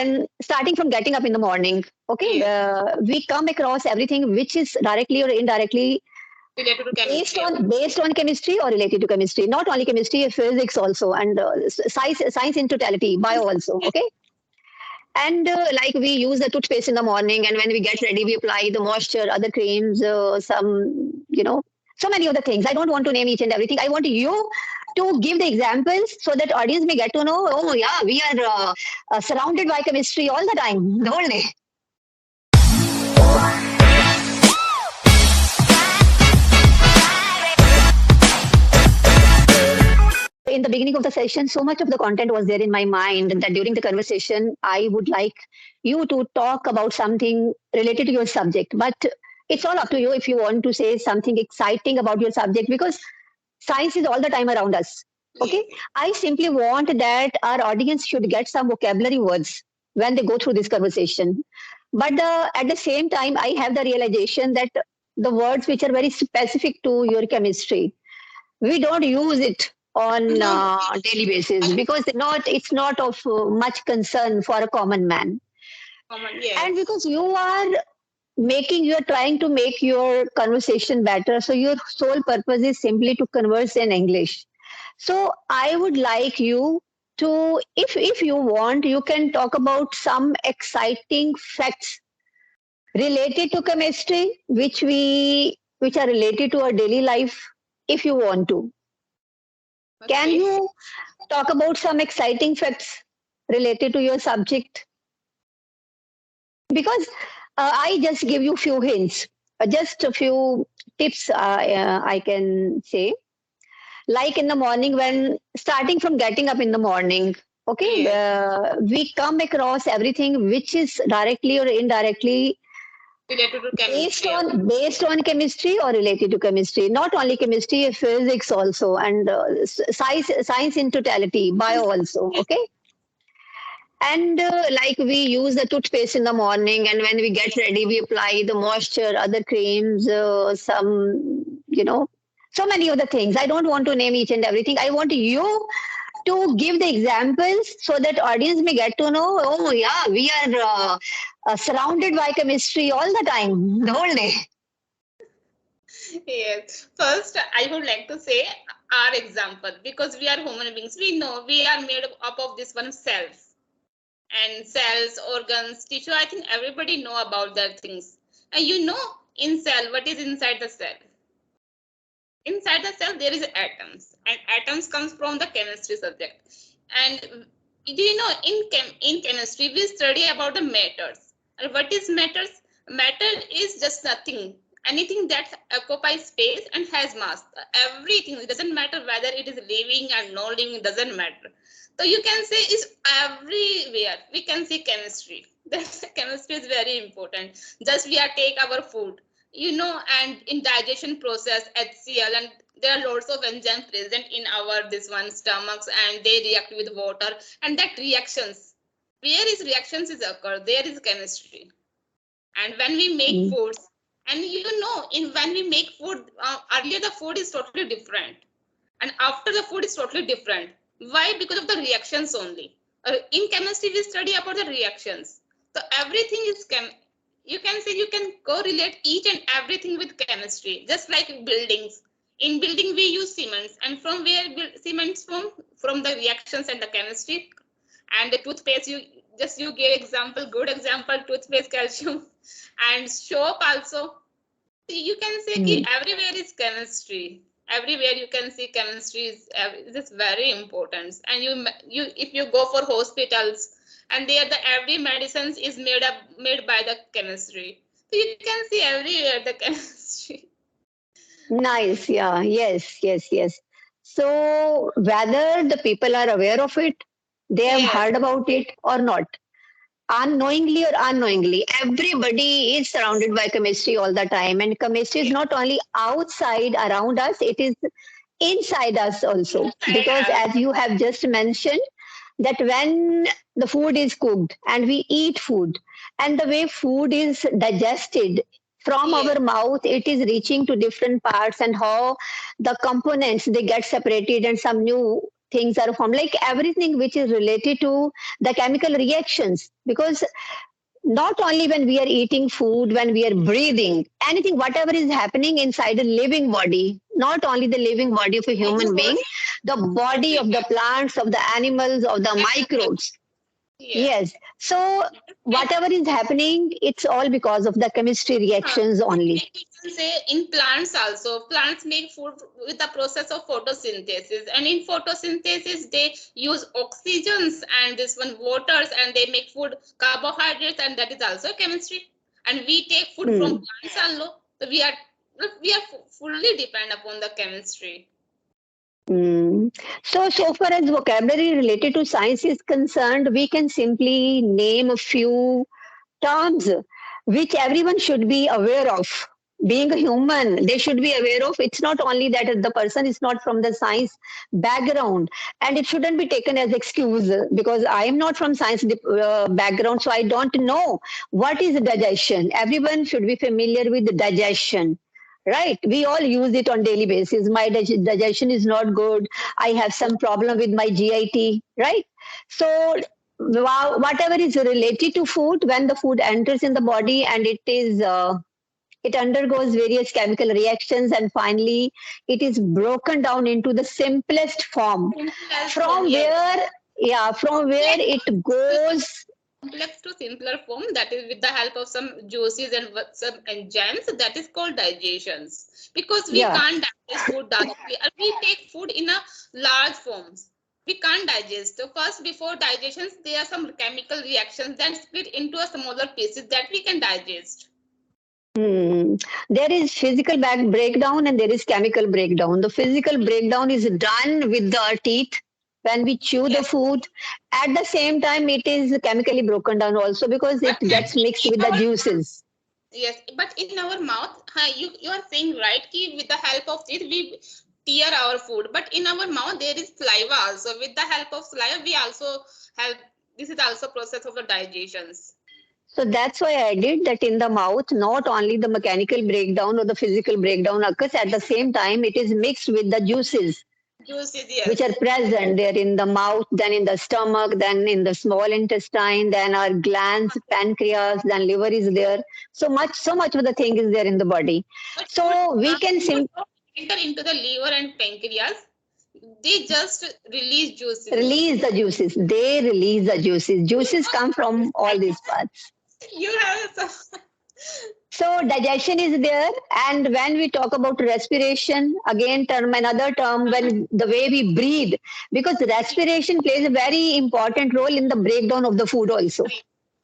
And starting from getting up in the morning, okay, we come across everything which is directly or indirectly Related to based chemistry. on chemistry or related to chemistry. Not only chemistry, physics also, and science in totality, bio also. Okay, and like we use the toothpaste in the morning, and when we get ready, we apply the moisture, other creams, some so many other things. I don't want to name each and everything. I want you to give the examples so that audience may get to know. Oh yeah, we are surrounded by chemistry all the time, the whole day. In the beginning of the session, so much of the content was there in my mind that during the conversation, I would like you to talk about something related to your subject. But it's all up to you if you want to say something exciting about your subject because science is all the time around us. Okay. Yes. I simply want that our audience should get some vocabulary words when they go through this conversation. But at the same time, I have the realization that the words which are very specific to your chemistry, we don't use it on No, no. daily basis because it's not of much concern for a common man, Common. and Yes. because you're trying to make your conversation better, so your sole purpose is simply to converse in English. So I would like you to, if you want, you can talk about some exciting facts related to chemistry which are related to our daily life, if you want to. Can Okay. you talk about some exciting facts related to your subject? Because I just give you few hints, just a few tips I can say. Like in the morning, when starting from getting up in the morning, okay, Yes. we come across everything which is directly or indirectly Related to based chemistry. on based on chemistry or related to chemistry. Not only chemistry, physics also, and science in totality, bio also. Okay. And like we use the toothpaste in the morning, and when we get ready, we apply the moisture, other creams, so many other things. I don't want to name each and everything. I want you to give the examples so that audience may get to know. Oh yeah, we are surrounded by chemistry all the time, the whole day. Yes. First, I would like to say our example because we are human beings. We know we are made up of this one cells and cells, organs, tissue. I think everybody know about that things. And in cell, what is inside the cell? Inside the cell, there is atoms, and atoms comes from the chemistry subject. And do you know in chemistry we study about the matters. And what is matters? Matter is just nothing. Anything that occupies space and has mass. Everything. It doesn't matter whether it is living or non living. It doesn't matter. So you can say is everywhere. We can see chemistry. That chemistry is very important. Just we are take our food, and in digestion process, HCl, and there are lots of enzymes present in our this one stomachs, and they react with water, and that reactions, where is reactions is occur, there is chemistry. And when we make Mm. foods, and in when we make food, earlier the food is totally different, and after the food is totally different. Why? Because of the reactions only. In chemistry we study about the reactions. So everything is you can say you can correlate each and everything with chemistry, just like buildings. In building we use cements, and from where cements from the reactions and the chemistry. And the toothpaste, you gave example, good example, toothpaste, calcium, and soap also. You can say Mm. everywhere is chemistry. Everywhere you can see chemistry is very important. And you if you go for hospitals, and there the every medicines is made by the chemistry. So you can see everywhere the chemistry. Nice. Yeah. Yes. Yes. Yes. So whether the people are aware of it, they have Yes, heard about it or not, unknowingly or unknowingly, everybody is surrounded by chemistry all the time. And chemistry is yes. not only outside around us, it is inside us also. Inside Because us. as you have just mentioned, that when the food is cooked and we eat food, and the way food is digested from Yes, our mouth, it is reaching to different parts, and how the components they get separated and some new things are formed, like everything which is related to the chemical reactions. Because not only when we are eating food, when we are breathing, anything, whatever is happening inside a living body, not only the living body of a I human just being, want the body of the plants, of the animals, of the microbes. yeah. Yes. So whatever is happening, it's all because of the chemistry reactions only. Like you can say in plants also, plants make food with the process of photosynthesis, and in photosynthesis they use oxygens and this one waters, and they make food carbohydrates, and that is also chemistry. And we take food from Hmm. plants also, so we are fully depend upon the chemistry. Hmm. So far as vocabulary related to science is concerned, we can simply name a few terms which everyone should be aware of. Being a human, they should be aware of. It's not only that the person is not from the science background, and it shouldn't be taken as excuse because I am not from science background, so I don't know what is digestion. Everyone should be familiar with digestion. Right, we all use it on daily basis. My digestion is not good. I have some problem with my GIT. Right, so whatever is related to food, when the food enters in the body and it undergoes various chemical reactions, and finally it is broken down into the simplest form, Simple as form, from yes. where, yeah, from where it goes. Complex to simpler form, that is with the help of some juices and some enzymes, that is called digestions, because we Yeah. can't digest food directly, we take food in a large forms, we can't digest. So first, before digestions, there are some chemical reactions that split into a smaller pieces that we can digest. Hmm. There is physical breakdown and there is chemical breakdown. The physical breakdown is done with the teeth when we chew the Yes, food. At the same time, it is chemically broken down also because but it gets mixed in with the our juices. yes, but in our mouth, you are saying right, ki with the help of teeth we tear our food, but in our mouth there is saliva also. With the help of saliva, we also help. This is also process of the digestions. So that's why I did that in the mouth. Not only the mechanical breakdown or the physical breakdown occurs, at the same time, it is mixed with the juices Juices, which are yes, present there in the mouth, then in the stomach, then in the small intestine, then our glands, pancreas, then liver is there. So much of the thing is there in the body. but So we can food don't enter into the liver and pancreas. They just release juices. release the juices. They release the juices. You Juices come from all these parts. you have some. So digestion is there, and when we talk about respiration, again term another term when the way we breathe, because respiration plays a very important role in the breakdown of the food also.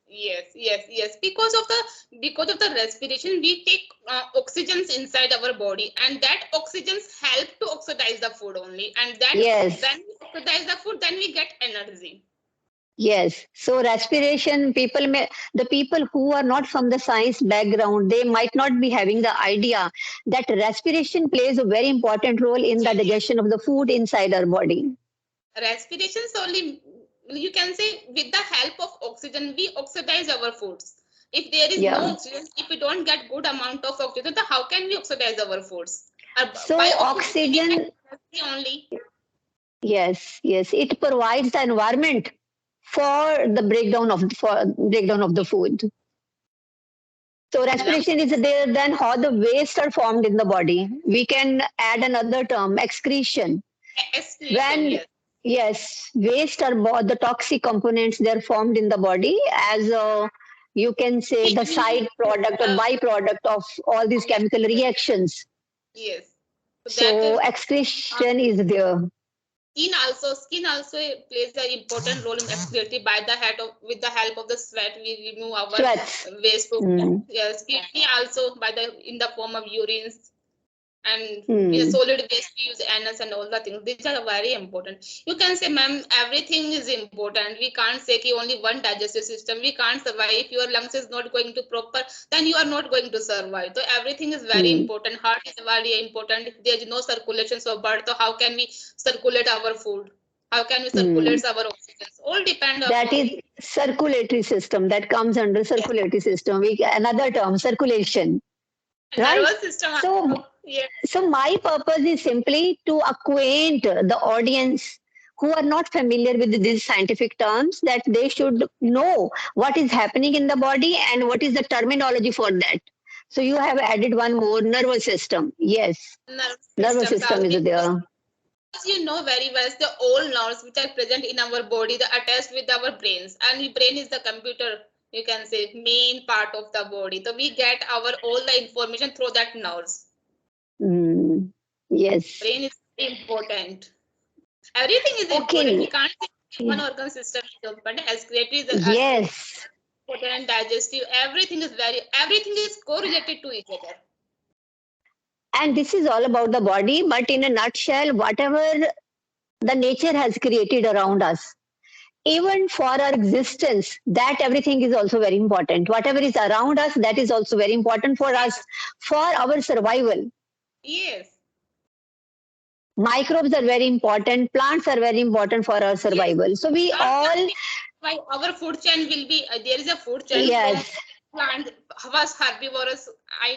Yes, yes, yes. Because of the respiration, we take oxygens inside our body, and that oxygens help to oxidize the food only. And that Yes, when we oxidize the food, then we get energy. yes. So respiration, the people who are not from the science background, they might not be having the idea that respiration plays a very important role in the digestion of the food inside our body. Respiration solely, you can say, with the help of oxygen, we oxidize our foods. If there is no Yeah. oxygen, if we don't get good amount of oxygen, then how can we oxidize our foods? By So oxygen, we get oxygen, energy only. yes, yes, it provides the environment for the breakdown of the food. So Lungs, respiration is there, then how the waste are formed in the body. We can add another term, excretion. excretion, When yes. yes, waste are the toxic components, they're formed in the body as a, you can say, the We side product or byproduct of all these yes, chemical reactions. yes. So that So uh, excretion is there. skin also plays an important role in excretory. By the head of with the help of the sweat, we remove our Sweats. waste. Hmm. Yes, kidney also by the in the form of urines, and in a Hmm. solid waste we use anus and all the things. These are very important. You can say, ma'am, everything is important. We can't say ki only one digestive system. We can't survive if your lungs is not going to proper, then you are not going to survive. So everything is very Hmm. important. Heart is very important. If there is no circulation of blood, so how can we circulate our food? How can we Hmm. circulate our oxygen? All depend That upon. is circulatory system. That comes under Yes, circulatory system. We another term, circulation. Right. nervous system So also. Yes, so my purpose is simply to acquaint the audience who are not familiar with these scientific terms, that they should know what is happening in the body and what is the terminology for that. So you have added one more, nervous system. Yes, Nervous nervous systems system also, is because there. you know very well the all nerves which are present in our body, the attached with our brains, and the brain is the computer, you can say, main part of the body. So we get our all the information through that nerves. Mm, yes. Brain is very important. Everything is important. We Okay. can't say one organ system is important. As creative is Yes. important, digestive, everything is correlated to each other. And this is all about the body, but in a nutshell, whatever the nature has created around us, even for our existence, that everything is also very important. Whatever is around us, that is also very important for us, for our survival. Yes. Microbes are very important, plants are very important for our Yes. survival. So we Plants are all, why our food chain will be there is a food chain from yes, plant was herbivorous. I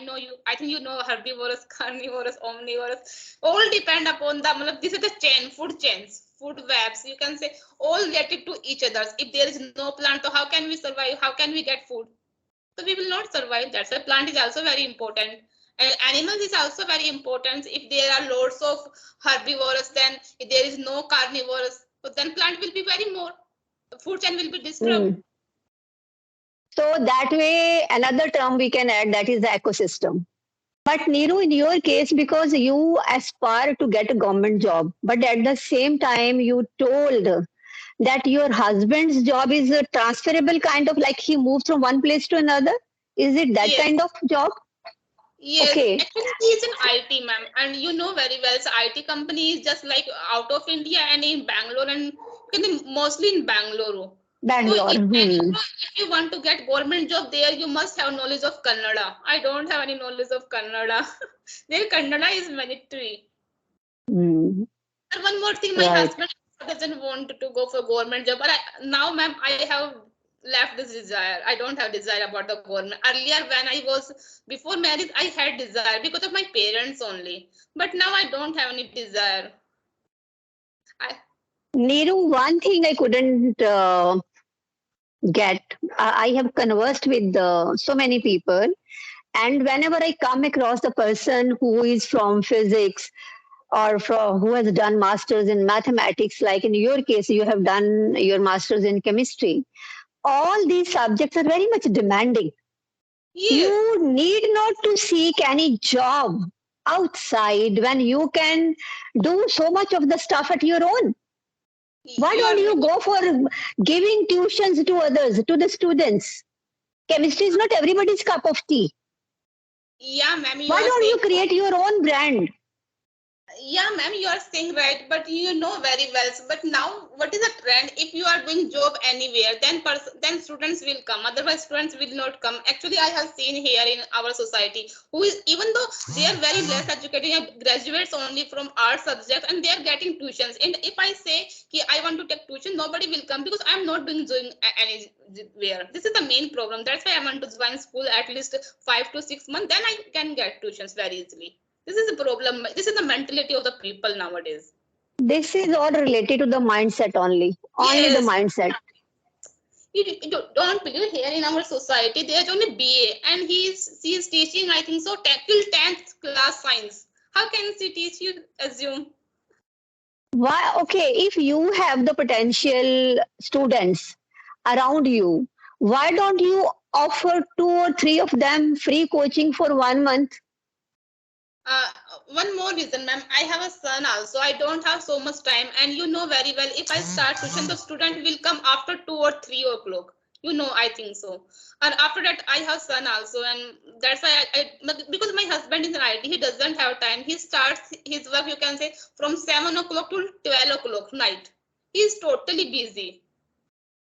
think you know herbivorous, carnivorous, omnivorous. All depend upon the this is the chain, food chains, food webs. You can say all related to each other. If there is no plant, so how can we survive? How can we get food? So we will not survive. That's why plant is also very important. And animals is also very important. If there are loads of herbivores, then if there is no carnivores, so then plant will be very more. The food chain will be disturbed. hmm. So that way, another term we can add, that is the ecosystem. But Neeru, in your case, because you aspire to get a government job, but at the same time, you told that your husband's job is a transferable kind of, like he moves from one place to another. Is it that Yes, kind of job? yes. Okay, Actually, he is in IT, ma'am, and you know very well. So IT company is just like out of India and in Bangalore, and mostly in Bangalore. So Bangalore. if you want to get government job there, you must have knowledge of Kannada. I don't have any knowledge of Kannada. There, Kannada is mandatory. Hmm. And one more thing, my Right. husband doesn't want to go for government job, but now, ma'am, I have left this desire. I don't have desire about the government. Earlier, when I was before marriage, I had desire because of my parents only. But now I don't have any desire. I Neeru, one thing I couldn't get, I have conversed with so many people, and whenever I come across a person who is from physics or from, who has done masters in mathematics, like in your case, you have done your masters in chemistry, all these subjects are very much demanding. yes, You need not to seek any job outside when you can do so much of the stuff at your own. Why you don't are you right. go for giving tuitions to others, to the students? Chemistry is not everybody's cup of tea. Yeah, ma'am, you Why are don't saying. you create your own brand? Yeah, ma'am, you are saying right, but you know very well. But now, what is the trend? If you are doing job anywhere, then students will come. Otherwise, students will not come. Actually, I have seen here in our society, who is even though they are very less educated, graduates only from art subject, and they are getting tuitions. And if I say, "Ki, I want to take tuition," nobody will come because I am not doing anywhere. This is the main problem. That's why I want to join school at least 5 to 6 months. Then I can get tuitions very easily. This is the problem. This is the mentality of the people nowadays. This is all related to the mindset only. Only the Yes, mindset. you don't believe here in our society. There's only BA, and she's teaching. I think so. Till 10th class science. How can she teach? You assume. Why? Okay, if you have the potential students around you, why don't you offer 2 or 3 of them free coaching for 1 month? Uh, One more reason, ma'am. I have a son also. I don't have so much time, and you know very well. If I start tuition, the student will come after 2 or 3 o'clock. You know, I think so. And after that, I have son also, and that's why because my husband is an IT, he doesn't have time. He starts his work, you can say, from 7 o'clock to 12 o'clock night. He's totally busy.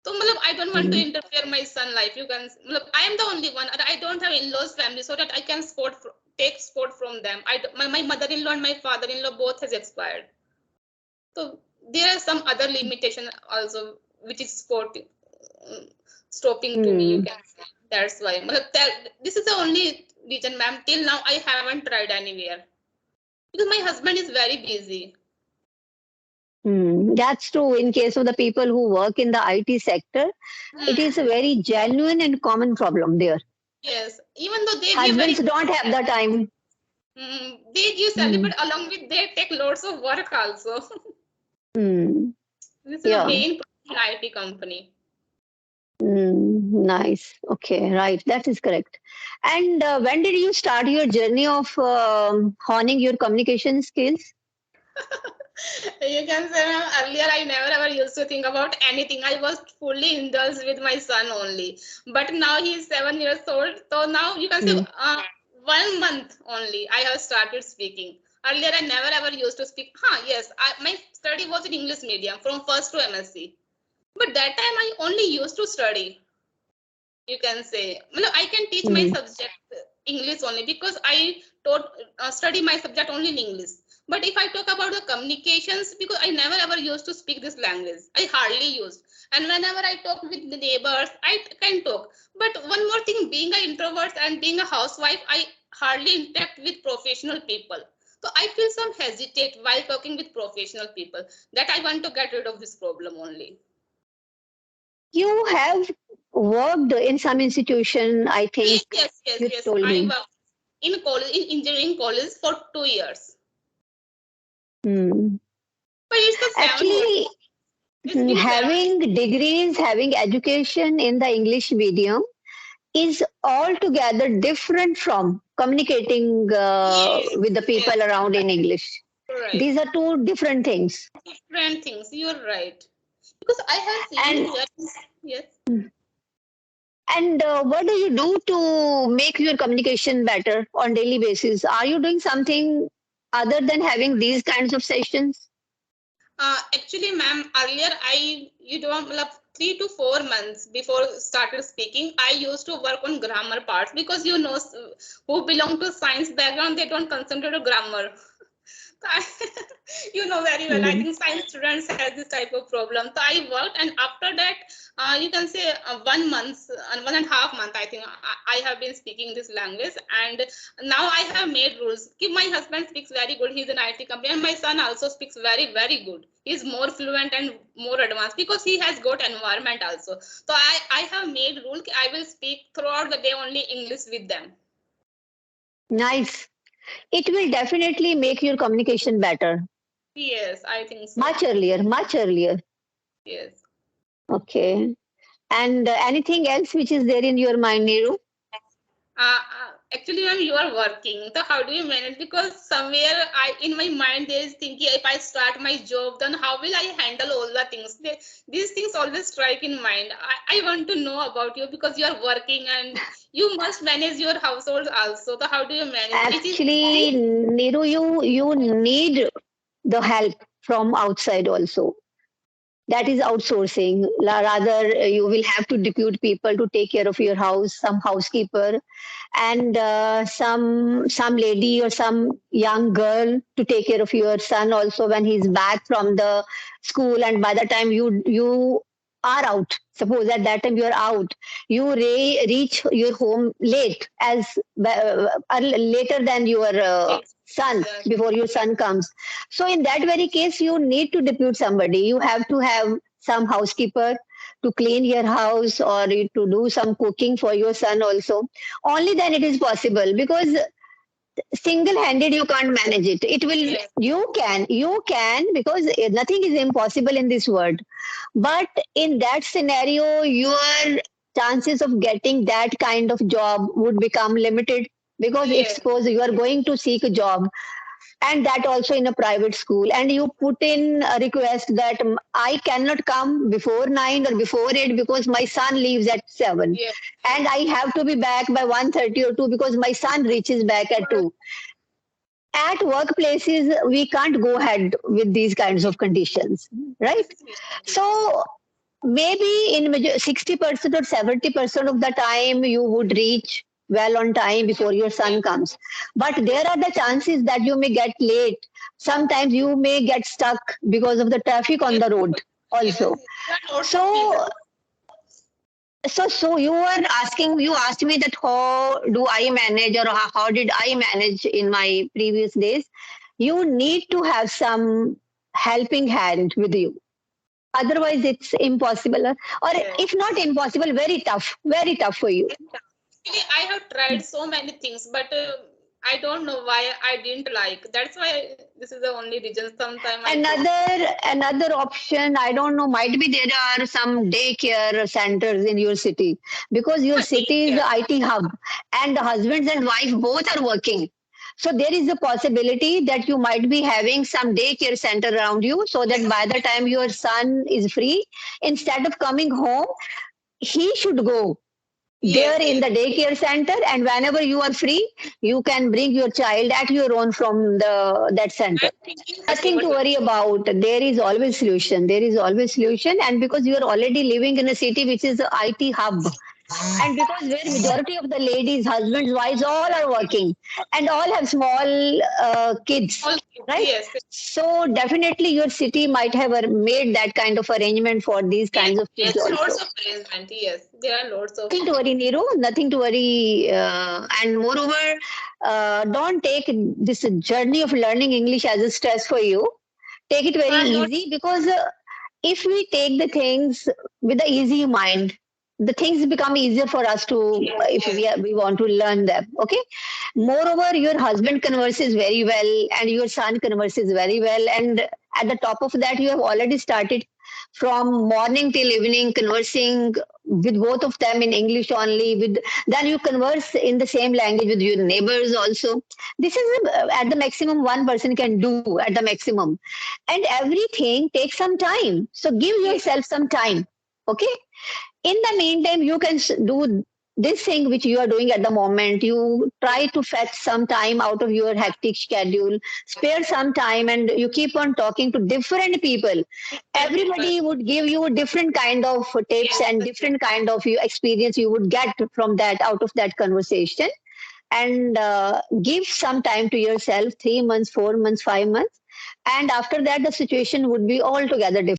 So, I don't want to Mm. interfere my son life. You can, I am the only one. And I don't have in-laws family so that I can take support from them. My mother-in-law and my father-in-law both has expired. So there are some other limitation also, which is stopping to me. You Hmm. can say that's why. This is the only reason, ma'am. Till now, I haven't tried anywhere because my husband is very busy. That's true. In case of the people who work in the IT sector, it is a very genuine and common problem there. Yes, even though they give very Husbands don't have the time. they give salary, Mm, but along with they take lots of work also. mm, This is the yeah. main problem in IT company. Nice. Okay, right. That is correct. And when did you start your journey of honing your communication skills? You can say, ma'am, earlier I never ever used to think about anything. I was fully indulged with my son only. But now he is 7 years old. So now you can say Mm. 1 month only I have started speaking. Earlier I never ever used to speak. Yes, my study was in English medium from first to MSc. But that time I only used to study. You can say, I can teach my Mm. subject English only because I taught study my subject only in English. But if I talk about the communications, because I never ever used to speak this language, I hardly used. And whenever I talk with the neighbors, I can talk. But one more thing, being an introvert and being a housewife, I hardly interact with professional people. So I feel some hesitate while talking with professional people. That I want to get rid of this problem only. You have worked in some institution, I think Yes, yes, yes, you yes. told I me. worked in college, in engineering college for 2 years. Hmm. But it's the 7 years. Actually, It's been 7 years. having degrees, having education in the English medium is altogether different from communicating Yes, with the yes, people around in English. right. These are two different things. Different things. You're right. Because I have seen And here. Yes. and what do you do to make your communication better on daily basis? Are you doing something other than having these kinds of sessions? Actually, ma'am, earlier you don't like 3 to 4 months before started speaking, I used to work on grammar parts because who belong to science background, they don't concentrate on grammar. You know very well. I Mm. think science students have this type of problem. So I worked, and after that, you can say 1 month and 1.5 month. I think I have been speaking this language, and now I have made rules. My husband speaks very good. He's an IT company, and my son also speaks very very good. He's more fluent and more advanced because he has got environment also. So I have made rule. I will speak throughout the day only English with them. Nice. It will definitely make your communication better. Yes, I think so. Much earlier, much earlier. Yes. Okay. And anything else which is there in your mind, Neeru? Actually, ma'am, you are working. So how do you manage? Because somewhere in my mind, there is thinking if I start my job, then how will I handle all the things? These things always strike in mind. I want to know about you because you are working and you must manage your household also. So how do you manage? It is Actually, Neeru, you need the help from outside also. That is outsourcing. Rather, you will have to depute people to take care of your house, some housekeeper, and some lady or some young girl to take care of your son also when he's back from the school. And by the time you are out, suppose at that time you are out, you reach your home late, as later than your son, yes, before your son comes. So in that very case, you need to depute somebody. You have to have some housekeeper to clean your house, or to do some cooking for your son also. Only then it is possible, because single handed you can't manage it. It will, yes, you can, because nothing is impossible in this world. But in that scenario, your chances of getting that kind of job would become limited, because if yes, suppose you are going to seek a job, and that also in a private school, and you put in a request that I cannot come before 9 or before 8 because my son leaves at 7, yes, and yes. I have to be back by 1:30 or 2 because my son reaches back at 2. At workplaces, we can't go ahead with these kinds of conditions, right? This is reality. So maybe in 60% or 70% of the time you would reach well on time before your Yes, son comes. But there are the chances that you may get late. Sometimes you may get stuck because of the traffic on yes, the road yes. also. There are lots of reasons. So so you asked me that how do I manage, or how did I manage in my previous days. You need to have some helping hand with you. Otherwise, it's impossible, or Yes. if not impossible, very tough for you. Actually, I have tried so many things, but I don't know why I didn't like. That's why this is the only reason. Sometimes I think, Another option, I don't know, might be there are some daycare centers in your city, because your city is daycare. the IT hub, and the husbands and wife both are working. So there is a possibility that you might be having some daycare center around you, so that by the time your son is free, instead of coming home, he should go Yes, there in yes. the daycare center, and whenever you are free, you can bring your child at your own from the that center. I'm thinking the Nothing same. to worry about. There is always solution. There is always solution. And because you are already living in a city which is a IT hub, and because where majority of the ladies, husbands, wives, all are working, and all have small kids, All right? yes, So definitely your city might have made that kind of arrangement for these yes, kinds of kids yes. also. Lots of arrangement. Yes, there are lots of. Nothing to worry, Neeru. Nothing to worry. And moreover, don't take this journey of learning English as a stress for you. Take it very I'm not. easy, because if we take the things with the easy mind, the things become easier for us to, Yes, if yes. we want to learn them. Okay. Moreover, your husband converses very well, and your son converses very well, and at the top of that, you have already started from morning till evening conversing with both of them in English only. With then you converse in the same language with your neighbors also. This is at the maximum one person can do at the maximum, and everything takes some time. So give Yes. yourself some time. Okay. In the meantime, you can do this thing which you are doing at the moment. You try to fetch some time out of your hectic schedule, spare some time, and you keep on talking to different people. Different people. Everybody would give you different kind of tips Yes, and different kind of experience you would get from that, out of that conversation. And give some time to yourself, 3 months, 4 months, 5 months, and after that the situation would be altogether different.